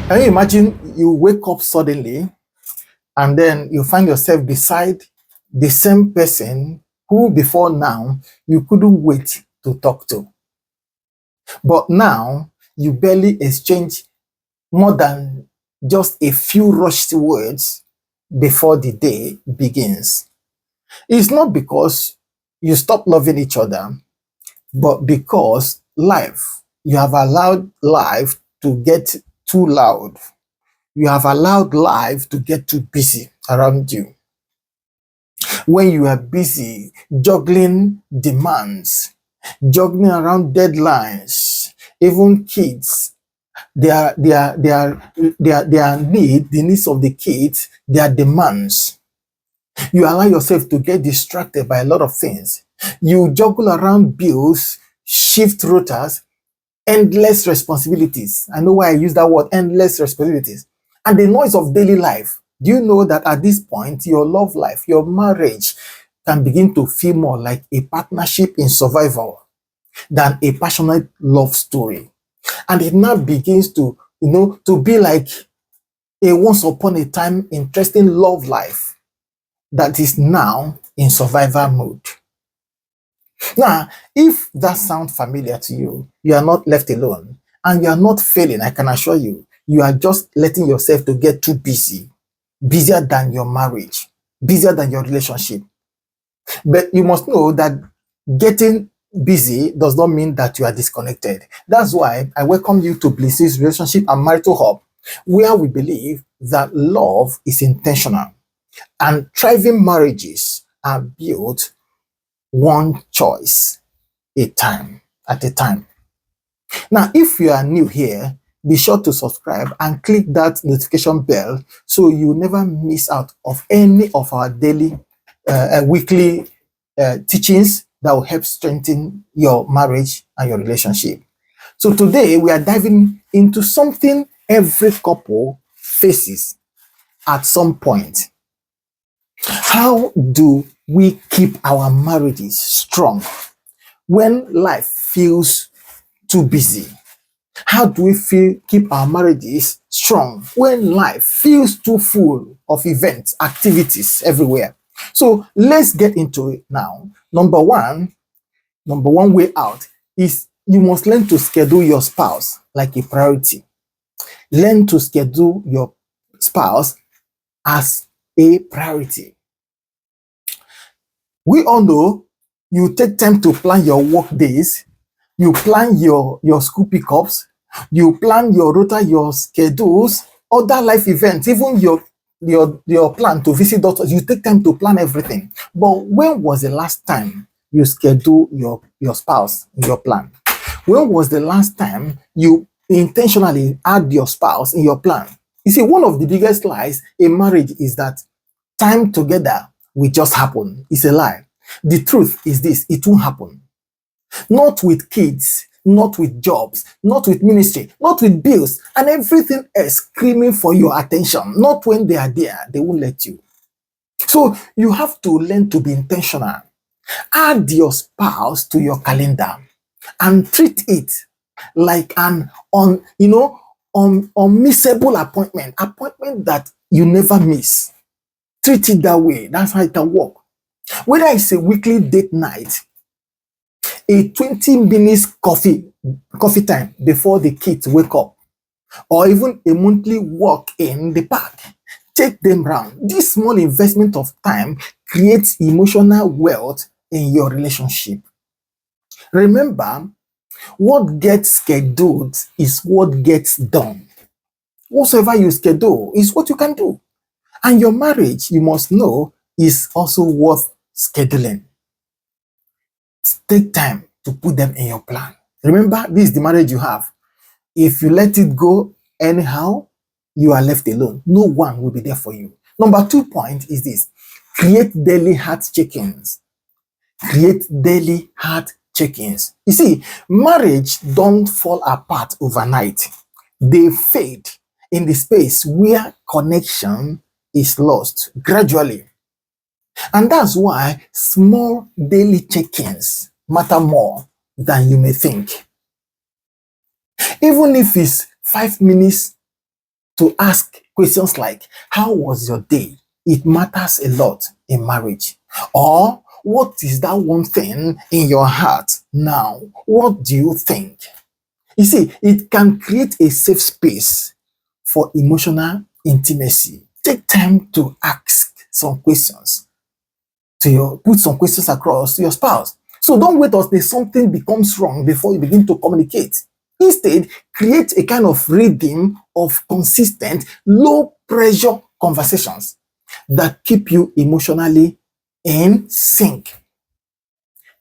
Can you imagine you wake up suddenly and then you find yourself beside the same person who before now you couldn't wait to talk to? But now you barely exchange more than just a few rushed words before the day begins. It's not because you stop loving each other, but because you have allowed life to get too loud. You have allowed life to get too busy around you. When you are busy juggling demands, juggling around deadlines, even kids, their need, the needs of the kids, their demands. You allow yourself to get distracted by a lot of things. You juggle around bills, shift rotas, endless responsibilities. I know why I use that word, endless responsibilities. And the noise of daily life. Do you know that at this point, your love life, your marriage can begin to feel more like a partnership in survival than a passionate love story? And it now begins to, to be like a once upon a time interesting love life that is now in survival mode. Now, if that sounds familiar to you, you are not left alone and you are not failing, I can assure you. You are just letting yourself to get too busy, busier than your marriage, busier than your relationship. But you must know that getting busy does not mean that you are disconnected. That's why I welcome you to BlissHills Relationship and Marital Hub, where we believe that love is intentional and thriving marriages are built one choice at a time. Now, if you are new here, be sure to subscribe and click that notification bell so you never miss out of any of our daily, weekly teachings that will help strengthen your marriage and your relationship. So today we are diving into something every couple faces at some point. How do we keep our marriages strong when life feels too busy? How do we keep our marriages strong when life feels too full of events, activities everywhere? So let's get into it now. Number one way out is you must learn to schedule your spouse like a priority. Learn to schedule your spouse as a priority. We all know you take time to plan your work days, you plan your school pickups, you plan your rota, your schedules, other life events, even your plan to visit doctors. You take time to plan everything. But when was the last time you schedule your spouse in your plan? When was the last time you intentionally add your spouse in your plan? You see, one of the biggest lies in marriage is that time together will just happen. It's a lie. The truth is this: it won't happen. Not with kids, not with jobs, not with ministry, not with bills, and everything else screaming for your attention. Not when they are there, they won't let you. So you have to learn to be intentional. Add your spouse to your calendar and treat it like an unmissable appointment that you never miss. Treat it that way. That's how it can work. Whether it's a weekly date night, a 20 minutes coffee time before the kids wake up, or even a monthly walk in the park, take them round. This small investment of time creates emotional wealth in your relationship. Remember, what gets scheduled is what gets done. Whatsoever you schedule is what you can do. And your marriage, you must know, is also worth scheduling. Take time to put them in your plan. Remember, this is the marriage you have. If you let it go anyhow, you are left alone. No one will be there for you. Number 2 point is this: create daily heart check-ins. Create daily heart check-ins. You see, marriage don't fall apart overnight. They fade in the space where connection is lost gradually. And that's why small daily check-ins matter more than you may think. Even if it's 5 minutes to ask questions like, how was your day? It matters a lot in marriage. Or, what is that one thing in your heart now? What do you think? You see, it can create a safe space for emotional intimacy. Take time to ask some questions put some questions across to your spouse. So don't wait until something becomes wrong before you begin to communicate. Instead, create a kind of rhythm of consistent, low pressure conversations that keep you emotionally in sync.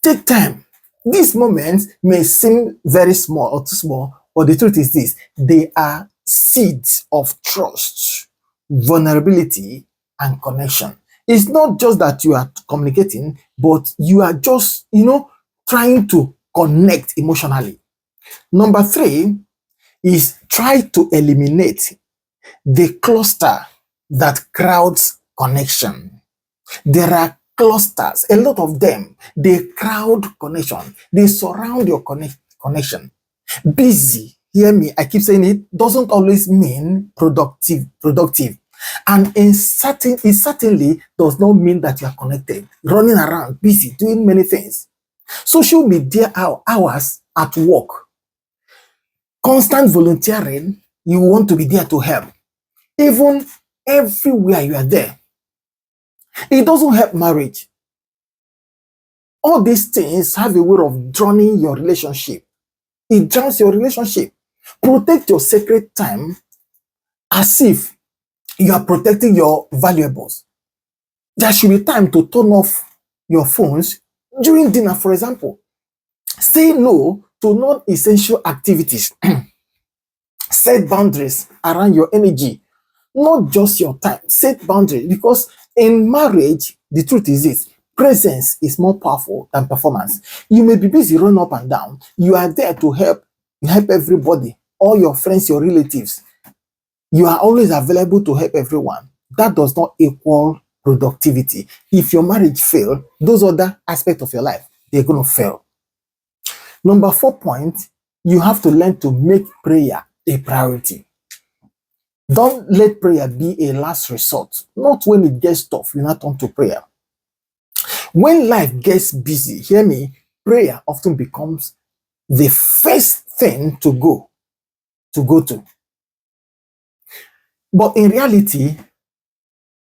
Take time. These moments may seem very small or too small, but the truth is this: they are seeds of trust, vulnerability, and connection. It's not just that you are communicating, but you are just, trying to connect emotionally. Number three is try to eliminate the cluster that crowds connection. There are clusters, a lot of them. They crowd connection. They surround your connection. Busy, hear me, I keep saying it, doesn't always mean productive. And it certainly does not mean that you are connected, running around, busy, doing many things. Social media hours at work, constant volunteering, you want to be there to help. Even everywhere you are there. It doesn't help marriage. All these things have a way of drowning your relationship. It drowns your relationship. Protect your sacred time as if you are protecting your valuables. There should be time to turn off your phones during dinner, for example. Say no to non-essential activities. Set boundaries around your energy, not just your time. Set boundaries, because in marriage, the truth is this: presence is more powerful than performance. You may be busy running up and down. You are there to help everybody, all your friends, your relatives. You are always available to help everyone. That does not equal productivity. If your marriage fails, those other aspects of your life, they're going to fail. Number 4 point, you have to learn to make prayer a priority. Don't let prayer be a last resort. Not when it gets tough, you not turn to prayer. When life gets busy, hear me, prayer often becomes the first thing to go to. But in reality,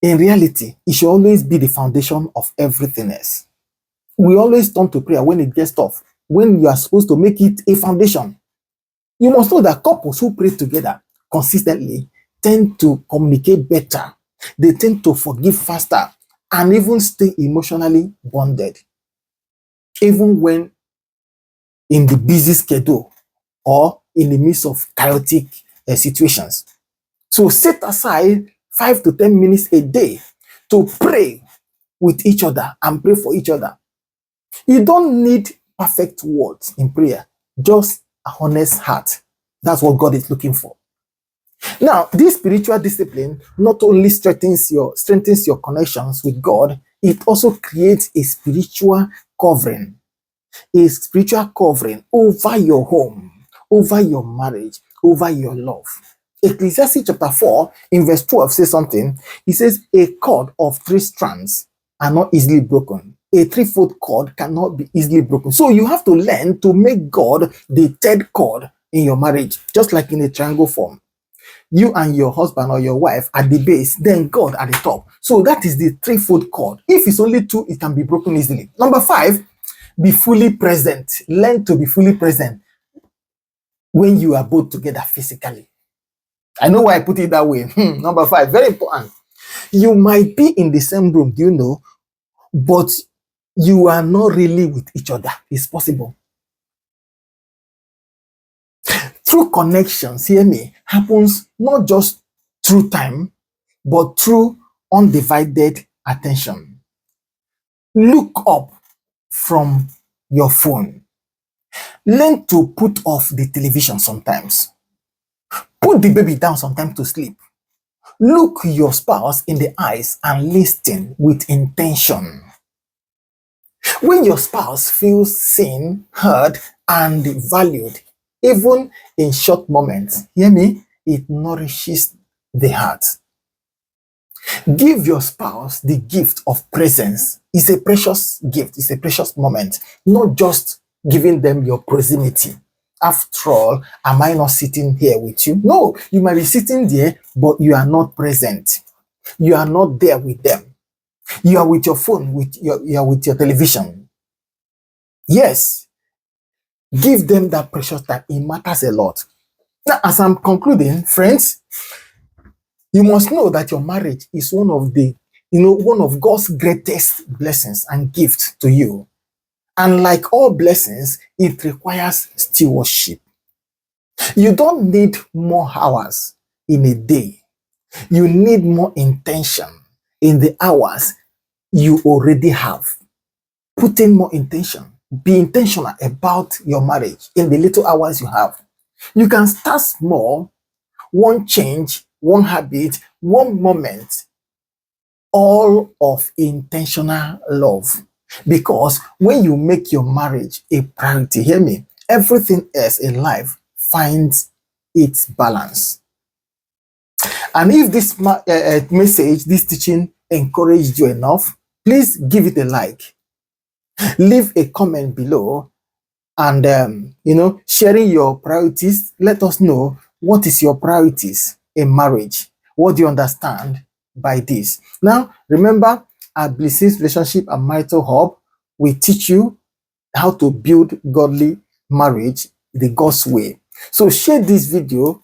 it should always be the foundation of everything else. We always turn to prayer when it gets tough, when you are supposed to make it a foundation. You must know that couples who pray together consistently tend to communicate better. They tend to forgive faster and even stay emotionally bonded, even when in the busy schedule or in the midst of chaotic situations. So set aside 5 to 10 minutes a day to pray with each other and pray for each other. You don't need perfect words in prayer, just a honest heart. That's what God is looking for. Now, this spiritual discipline not only strengthens your connections with God, it also creates a spiritual covering over your home, over your marriage, over your love. Ecclesiastes chapter 4 in verse 12 says something. It says, a cord of 3 strands are not easily broken. A 3-foot cord cannot be easily broken. So you have to learn to make God the third cord in your marriage, just like in a triangle form. You and your husband or your wife at the base, then God at the top. So that is the 3-foot cord. If it's only 2, it can be broken easily. Number 5, be fully present. Learn to be fully present when you are both together physically. I know why I put it that way. Number 5, very important. You might be in the same room, but you are not really with each other. It's possible. True connections, hear me, happens not just through time, but through undivided attention. Look up from your phone. Learn to put off the television sometimes. Put the baby down sometimes to sleep. Look your spouse in the eyes and listen with intention. When your spouse feels seen, heard, and valued, even in short moments, hear me, it nourishes the heart. Give your spouse the gift of presence. It's a precious gift. It's a precious moment. Not just giving them your proximity. After all, am I not sitting here with you? No, you might be sitting there, but you are not present. You are not there with them. You are with your phone, you are with your television. Yes, give them that precious time. It matters a lot. Now, as I'm concluding, friends, you must know that your marriage is one of God's greatest blessings and gifts to you. And like all blessings, it requires stewardship. You don't need more hours in a day. You need more intention in the hours you already have. Put in more intention. Be intentional about your marriage in the little hours you have. You can start small, one change, one habit, one moment, all of intentional love. Because when you make your marriage a priority, hear me, everything else in life finds its balance. And if this message, this teaching encouraged you enough, please give it a like. Leave a comment below and, sharing your priorities. Let us know what is your priorities in marriage. What do you understand by this? Now, remember, at BlissHills Relationship and Marital Hub, we teach you how to build godly marriage the God's way. So share this video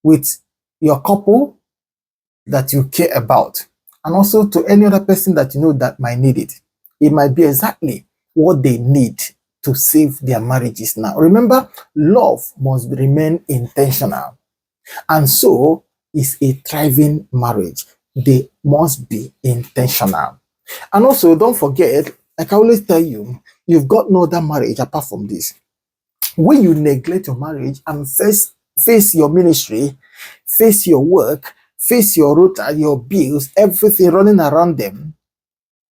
with your couple that you care about, and also to any other person that you know that might need it. It might be exactly what they need to save their marriages now. Remember, love must remain intentional, and so is a thriving marriage. They must be intentional. And also, don't forget, like I always tell you, you've got no other marriage apart from this. When you neglect your marriage and face your ministry, face your work, face your rota, your bills, everything running around them,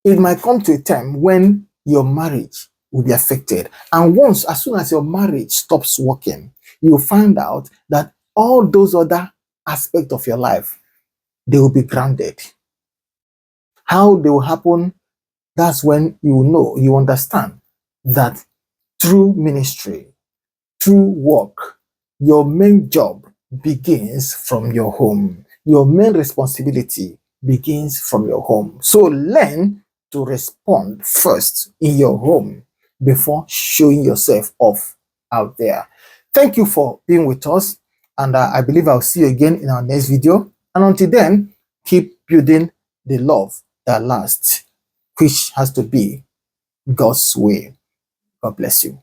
it might come to a time when your marriage will be affected. And as soon as your marriage stops working, you'll find out that all those other aspects of your life, they will be grounded. How they will happen, that's when you understand that through ministry, through work, your main job begins from your home. Your main responsibility begins from your home. So learn to respond first in your home before showing yourself off out there. Thank you for being with us, and I believe I'll see you again in our next video. And until then, keep building the love that lasts, which has to be God's way. God bless you.